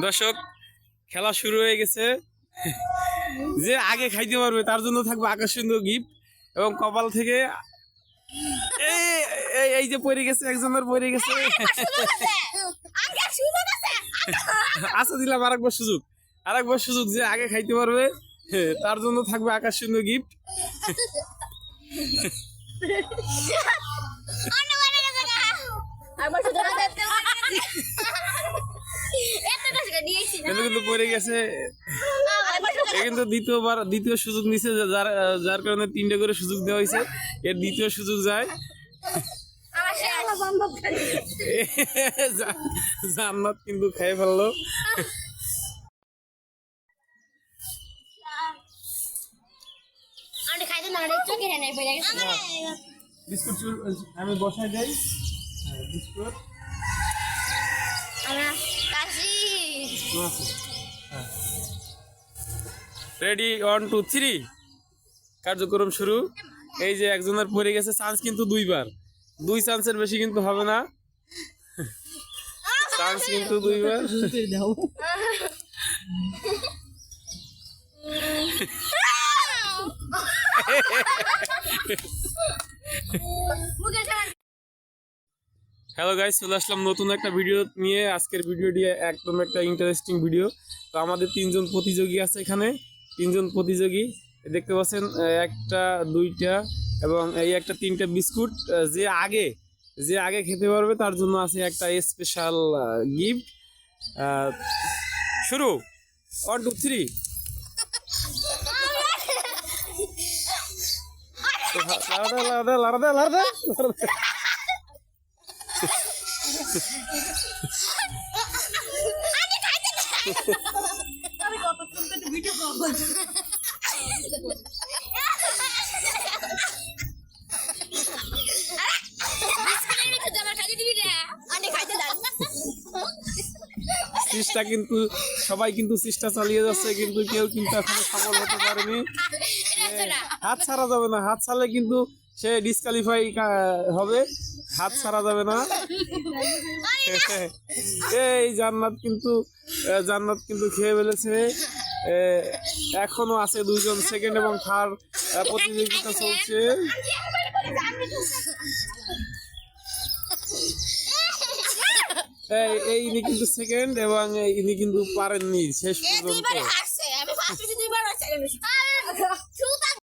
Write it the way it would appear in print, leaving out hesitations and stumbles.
দর্শক খেলা শুরু হয়ে গেছে। যে আগে খাইতে পারবে তার জন্য থাকবে আকর্ষণীয় গিফট এবং কপাল থেকে এই যে পড়ে গেছে, একজনের পড়ে গেছে। আচ্ছা দিলাম আরেকবার সুযোগ যে আগে খাইতে পারবে তার জন্য থাকবে আকর্ষণীয় গিফট। কিন্তু পড়ে গেছে, কিন্তু দ্বিতীয় সুযোগ নিচ্ছে, যার কারণে 3টে করে সুযোগ দেওয়া হয়েছে। এর দ্বিতীয় সুযোগ যায় জান্নাত কিন্তু খেয়ে ফেললো। বিস্কুট আমি বসাই দেই। বিস্কুট রেডি 1 2 3 কার্যক্রম শুরু। এই যে একজনের পড়ে গেছে, চান্স কিন্তু 2বার, 2 চান্সের বেশি কিন্তু হবে না, চান্স কিন্তু 2বার। হ্যালো গাইস, চলে আসলাম নতুন একটা ভিডিও নিয়ে। আজকের ভিডিওটি একদম একটা ইন্টারেস্টিং ভিডিও। তো আমাদের 3জন প্রতিযোগী আছে এখানে, 3জন প্রতিযোগী দেখতে পাচ্ছেন, 1টা 2টা এবং এই একটা 3টে বিস্কুট। যে আগে খেতে পারবে তার জন্য আছে একটা স্পেশাল গিফট। শুরু 1 2 3। লাড়া চেষ্টা কিন্তু সবাই কিন্তু চেষ্টা চালিয়ে যাচ্ছে, কিন্তু কেউ কিন্তু এখনো সফল হতে পারেনি। হাত ছাড়া যাবে না, হাত ছাড়লে কিন্তু সে ডিসকোয়ালিফাই হবে, হাত ছাড়া যাবে না। এই জান্নাত কিন্তু খেয়ে ফেলেছে। এখনো আছে 2জন সেকেন্ড এবং থার্ড প্রতিযোগিতা চলছে। ইনি কিন্তু সেকেন্ড এবং ইনি কিন্তু পারেননি শেষ পর্যন্ত।